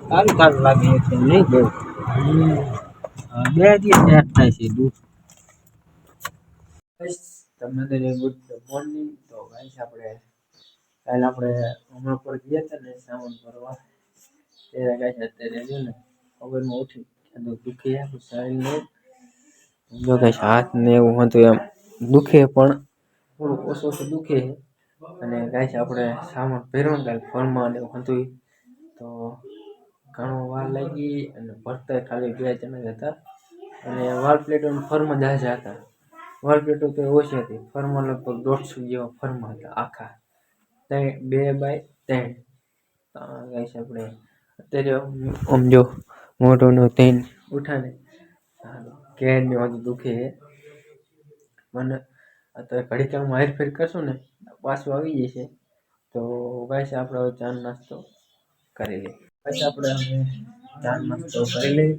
સારું સારું લાગે છે નહીં બહુ. બે દિવસ યાદ થાય છે દૂધ. તમને ગુડ મોર્નિંગ. તો ગાઈસ આપણે કાલે આપણે હમણાં પર ગયા હતા ને સામાન ભરવા. ત્યારે ગાઈસ અત્યારે જો ને ખબરમાં ઉઠી દુખે શરીરને. જો ગાઈસ હાથ ને એવું હતું એમ દુખે પણ થોડુંક ઓછું ઓછું દુખે. અને ગાઈસ આપણે સામાન ભર્યો ને ફોનમાં ને એવું હતું તો ઘણો વાર લાગી અને ભરતા ખાલી 2 જણા જ હતા. અને વાલ પ્લેટો ફરમાં જ હતા. વાલ પ્લેટો તો ઓછી હતી. ફરમાં લગભગ 150 જેવા ફરમાં હતા આખા 2 બાય 3. ગાઈસ આપણે અત્યારે આમ જો મોઢું નો તેન ઉઠાને કેન ને બધું દુખે મને. તો ઘડી કામમાં હેરફેર કરશું ને પાછું આવી જશે. તો ગાઈસ આપણે હવે ચા નાસ્તો કરી લઈએ. ગાઈસ આપણે હવે ચા નાસ્તો કરી લઈએ.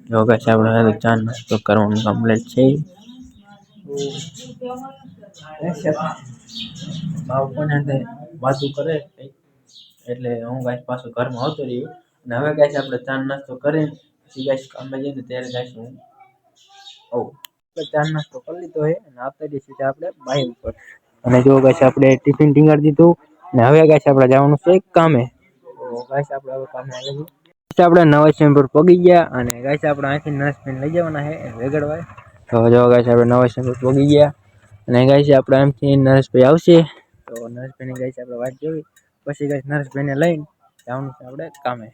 જો ગાઈસ આપણે ચા નાસ્તો કરવાનું કમ્પ્લીટ છે. બાળકોને વાતું કરે એટલે હું ગાઈસ પાછો ઘરમાં આવતો રહ્યો. અને હવે ગાઈસ આપણે ચા નાસ્તો કરીને પછી ગાઈસ કામે જઈને ત્યારે ગાઈસ હું ચા નાસ્તો કરી લીધો હે અને આવતા દિવસે આપણે બાઈક ઉપર. અને જો ગાઈસ આપણે ટિફિન ટીંગાડી દીધું અને હવે ગાઈસ આપણે જવાનું છે કામે. તો ગાઈસ આપણે હવે કામે આવી આપણે નવા ચેમ્બર પગી ગયા અને ગાઈસ આપણે અહીંથી નર્સપેન લઈ જવાના છે વેગડવાય. તો જો ગાઈસ આપણે નવા ચેમ્બર પગી ગયા અને ગાઈસ આપણે આમથી નરેશભાઈ આવશે તો નરેશભાઈની ગાઈસ આપણે વાત જોવી. પછી ગાઈસ નરેશભાઈને લઈને જવાનું છે આપણે કામે.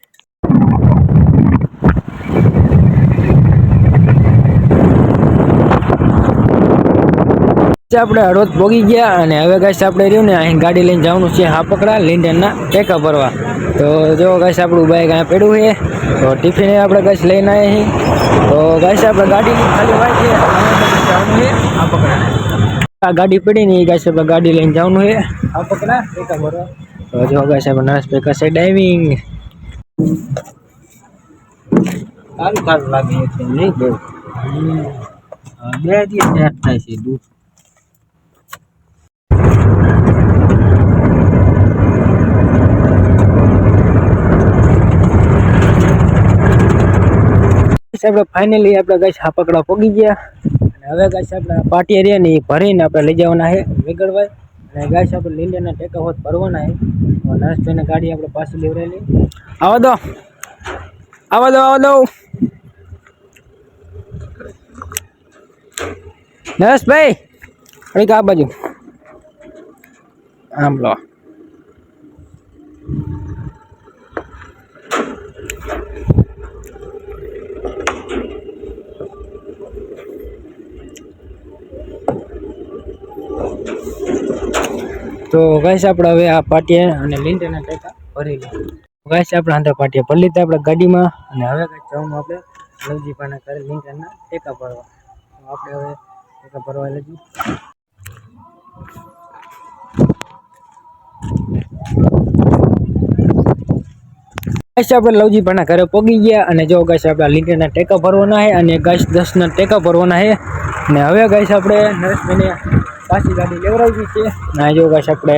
આપણે હળવદ પોગી ગયા અને હવે ગાઈસ આપણે રહ્યું ને અહીં ગાડી લઈને જવાનું છે હાપકડા લીંડરના ટેકા ભરવા. તો જો ગાઈસ આપણું બાઈક અહીંયા પડ્યું છે તો ટિફિન આપણે ગાઈસ લઈને આવ્યા છીએ. તો ગાઈસ આપણે ગાડીની ખાલી વાત છે જવાનું છે હાપકડા. આ ગાડી પડી ને એ ગાઈસ આપણે ગાડી લઈને જવાનું છે હાપકડા ટેકા ભરવા. તો જો ગાઈસ આપણે નરેશભાઈ કસે ડાઇવિંગ. સારું સારું લાગે છે નહીં બહુ. બે દિવસ યાદ થાય છે દૂધ. આપણે ફાઇનલી આપણે ગાઈસ હાપકડા પગી ગયા અને હવે ગાઈસ આપણે પાટિયા રહ્યા ને એ ભરીને આપણે લઈ જવાના છે વેગડવાય. અને ગાઈસ આપણે લીંડરના ટેકા હોત ભરવાના છે. નરેશભાઈને ગાડી આપણે પાછી લેવડાવી. આવા દો આવા દો આવા દો નરેશભાઈ કઈક આ બાજુ આમ લો. તો ગાઈસ આપણે હવે આ પાટિયા અને લીંડરના ટેકા ભરી લઈએ. ગાઈસ આપણે આંધા પાટિયા ભરી લીધા આપણે ગાડીમાં અને હવે ગાઈસ જવાનું આપણે લવજીભાના ઘરે લીંડરના ટેકા ભરવા. તો આપણે હવે ટેકા ભરવા લઈ ગાઈસ આપણે લવજીભાના ઘરે પહોંચી ગયા અને જો ગાઈસ આપણે લીંડરના ટેકા ભરવાના છે અને ગાઈસ 10ના ટેકા ભરવાના છે. અને હવે ગાઈસ આપણે નરેશભાઈને પાછી ગાડી લેવડાવી છે. ના જો ગાઈસ આપણે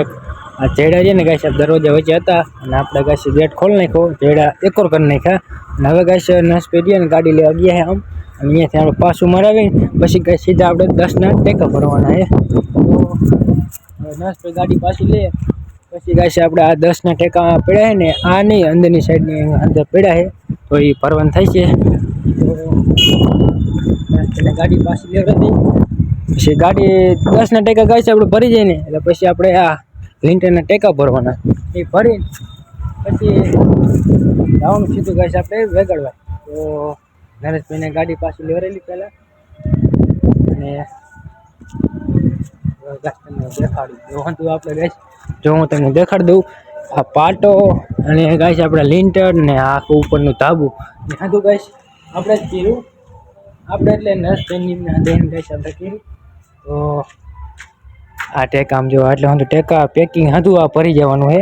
આ જેડા છે ને ગાઈસ દરવાજા વચ્ચે હતા અને આપણે ગાઈસ ગેટ ખોલી નાખ્યો જેડા એકોર કરી નાખ્યા. અને હવે ગાઈસ નરેશભાઈ ને ગાડી લેવા ગયા છે આમ અને અહીંયાથી આપણે પાછું મરાવી પછી ગાઈસ સીધા આપણે 10ના ટેકા ભરવાના છે. તો નરેશભાઈ ગાડી પાછી લે પછી ગાઈસ આપણે આ 10ના ટેકા પડ્યા છે ને આ નહીં અંદરની સાઈડની અંદર પડ્યા છે તો એ ભરવાનું થાય છે. તો ગાડી પાછી લેવડાવી પછી ગાડી 10ના ટેકા ગાઈસ આપણે ભરી જાય ને એટલે પછી આપણે આ લીંટરના ટેકા ભરવાના એ ભરી પછી જવાનું સીધું ગાઈસ આપણે વેગડવા. તો નરેશભાઈને ગાડી પાછી લેવડાવી પહેલા અને તમને દેખાડી દઉં આપણે ગાઈસ. જો હું તમને દેખાડી દઉં આ પાટો અને ગાઈસ આપણે લીંટર ને આખું ઉપરનું ધાબુ હતું ગાઈસ આપણે જ કર્યું. આપણે એટલે નરેશભાઈની દેન ગાઈસ આપણે કર્યું. તો આ ટેકા આમ જો એટલે હું તો ટેકા પેકિંગ હતું આ ભરી જવાનું છે.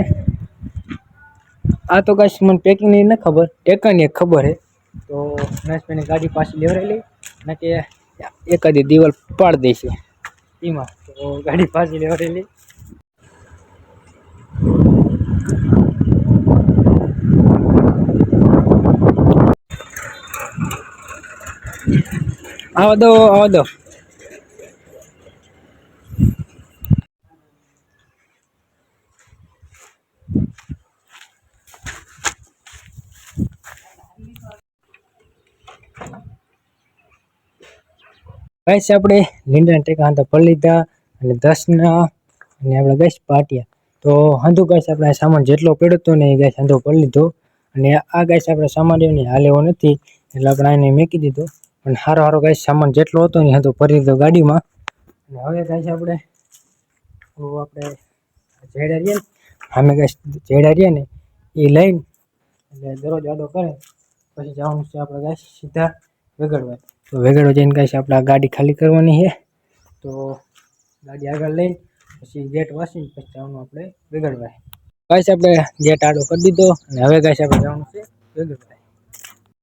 આ તો ગાઈસ મને પેકિંગ ની ન ખબર ટેકાની ખબર છે. તો નરેશભાઈની ગાડી પાછી લેવડાવી લઈ ને કે એકાદી દિવાલ પાડી દઈશે એમાં. તો ગાડી પાછી લેવડાવી લઈ આવા દો આવા દો. ગાઈસ આપણે લીંડા ટેકા તો પડી લીધા અને 10 ના અને આપણે ગાઈસ પાટિયા તો હંધુ ગાઈસ આપણે સામાન જેટલો પડ્યો હતો ને એ ગાઈસ હંધો પડી લીધો અને આ ગાઈસ આપણે સામાન એની હાલ એવો નથી એટલે આપણે આને મેકી દીધો પણ હારો હારો ગાઈસ સામાન જેટલો હતો ને હંધો ભરી દીધો ગાડીમાં અને હવે ગાઈસ આપણે જેડા રહ્યા અમે ગાઈસ જેડા રહ્યા ને એ લઈને એટલે દરરોજ આડો કરે પછી જવાનું છે આપણે ગાઈસ સીધા વેગડવા તો વેગડવા જઈને ગાઈસ આપણે આ ગાડી ખાલી કરવાની છે તો ગાડી આગળ લઈને પછી ગેટ વાસીને પછી જવાનું આપણે વેગડવા ગાઈસ આપણે ગેટ આડો કરી દીધો અને હવે ગાઈસ આપણે જવાનું છે વેગડવા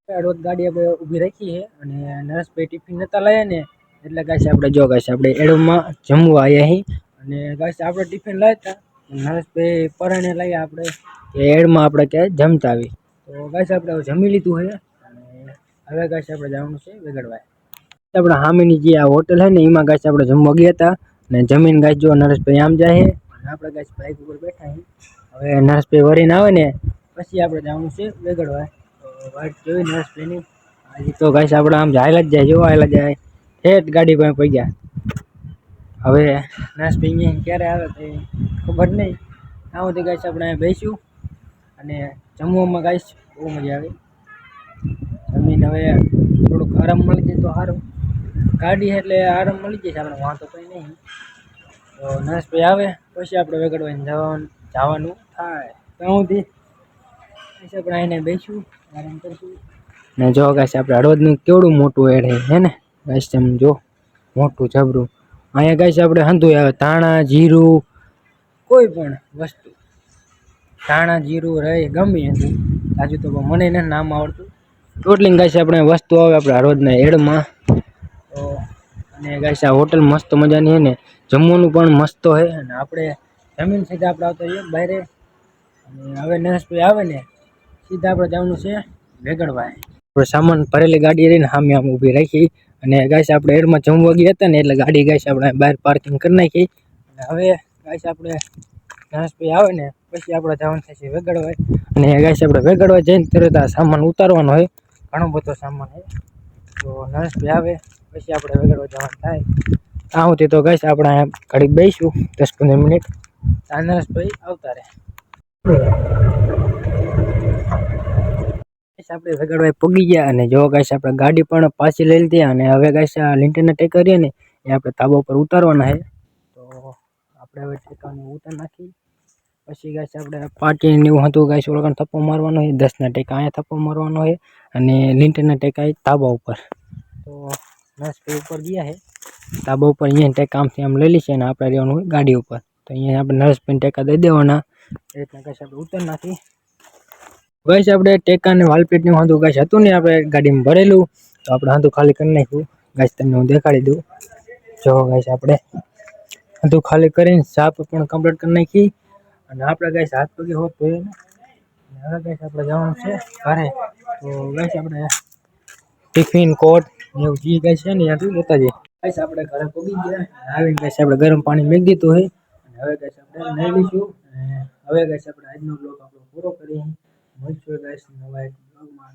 રોજ ગાડી આપણે ઊભી રાખી છે અને નરેશભાઈ ટિફિન નતા લાયા ને એટલે ગાઈસ આપણે જો ગાઈસ આપણે એડોમાં જમવા આવ્યા છીએ અને ગાઈસ આપણે ટિફિન લાવ્યા હતા નરેશભાઈ પરણે લાવ્યા આપણે કે એડમાં આપણે ક્યાંય જમતા આવી તો ગાઈસ આપણે જમી લીધું છે અને હવે ગાઈસ આપણે જવાનું છે વેગડવા આપણે સામેની જે આ હોટલ છે ને એમાં ગાઈસ આપણે જમવા ગયા હતા અને જમીન ગાઈસ જો નરેશભાઈ આમ જાય છે અને આપણે ગાઈસ બાઇક ઉપર બેઠા છીએ હવે નરેશભાઈ વરીને આવે ને પછી આપણે જવાનું છે વેગડવા તો વાટ જોઈ નરેશભાઈની આજે તો ગાઈસ આપણે આમ હાયલા જ જાય જો હાયલા જાય ઠેઠ ગાડી પાસે પડી ગયા હવે નરેશભાઈ અહીંયા ક્યારે આવે તો ખબર નહીં આવું તો ગાઈસ આપણે બેસ્યું અને જમવામાં ગાઈસ બહુ મજા આવી જમીન હવે થોડુંક આરામ મળી જાય તો સારું ગાડી એટલે આરામ મળી જશે આપણે વાંધો કંઈ નહીં તો નરેશભાઈ આવે પછી આપણે વેગડવા જવાનું થાય ત્યાં સુધી પછી આપણે એને બેસીશું આરામ કરીશું ને જો ગાઈસ આપણે હળવદનું કેવડું મોટું એડ હે ને ગાઈસ તમે જો મોટું જબરું અહીંયા ગાઈસ આપણે હંધું આવે ધાણા જીરું કોઈ પણ વસ્તુ ધાણા જીરું રહે ગમે એનું આજુ તો મને એને નામ આવડતું ટોટલી ગાઈસ આપણે વસ્તુ આવે આપણે હળવદના એડમાં તો અને ગાઈસ આ હોટલ મસ્ત મજાની છે ને જમવાનું પણ મસ્ત છે અને આપણે જમીન સીધા આપણે આવતા રહીએ બહાર અને હવે નરેશભાઈ આવે ને સીધા આપણે જવાનું છે વેગડવા આપણે સામાન ભરેલી ગાડી રહીને સામે આમ ઊભી રાખી અને ગાઈસ આપણે એડમાં જમવા ગયા હતા ને એટલે ગાડી ગાઈસ આપણે બહાર પાર્કિંગ કરી નાખી અને હવે ગાઈસ આપણે નરેશભાઈ આવે ને પછી આપણે જવાનું થશે વેગડવા અને ગાઈસ આપણે વેગડવા જઈને તરત આ સામાન ઉતારવાનો હોય ઘણો બધો સામાન છે તો નરેશભાઈ આવે પછી આપણે વેગડવા જવાનું થાય આવું તો ગાઈસ આપણે ઘડીક બેસીશું 10-15 મિનિટ આ નરેશભાઈ આવતા રહે આપણે વેગડવા પગી ગયા અને જો ગાઈસ આપણે ગાડી પણ પાછી લઈ લીધી અને હવે ગાઈસ આ લીંટરના ટેકા રહ્યા ને એ આપણે ધાબા ઉપર ઉતારવાના છે તો આપણે હવે ટેકાને ઉતાર નાખી પછી ગાઈસ આપણે પાટીને એવું હતું ગાઈસ ઓળખાણ થપ્પો મારવાનો છે 10ના ટેકા અહીંયા થપ્પો મારવાનો છે અને લીંટરના ટેકા ધાબા ઉપર તો નરેશભાઈ ઉપર ગયા છે ધાબા ઉપર અહીંયા ટેકા આમથી આમ લઈ લઈશે અને આપણે રહેવાનું હોય ગાડી ઉપર તો અહીંયા આપણે નરેશભાઈને ટેકા દઈ દેવાના એ રીતના ગાઈસ આપણે ઉતાર નાખી ગાઈસ આપણે ટેકા ને વાલપેટનું હાંધું ગાઈસ હતું ને આપણે ગાડીમાં ભરેલું તો આપણે હાંધું ખાલી કરી નાખ્યું ગાઈસ તમને હું દેખાડી દઉં જો ગાઈસ આપણે હાંધું ખાલી કરીને સાપ પણ કમ્પ્લીટ કરી નાખી અને આપણે ગાઈસ હાથ પગે હોત ધોઈ ને હવે ગાઈસ આપણે જવાનું છે ઘરે તો ગાઈસ આપણે ટિફિન કોટ એવું જે ગાઈસ છે ને ત્યાંથી લેતા જઈએ ગાઈસ આપણે ઘરે પગી ગયા આવીને ગાઈસ આપણે ગરમ પાણી મેકી દીધું હોય અને હવે ગાઈસ આપણે નાઈ લઈશું અને હવે ગાઈસ આપણે આજનો બ્લોગ આપણો પૂરો કરીએ મળશું ગાઈસ નવા એક બ્લોગમાં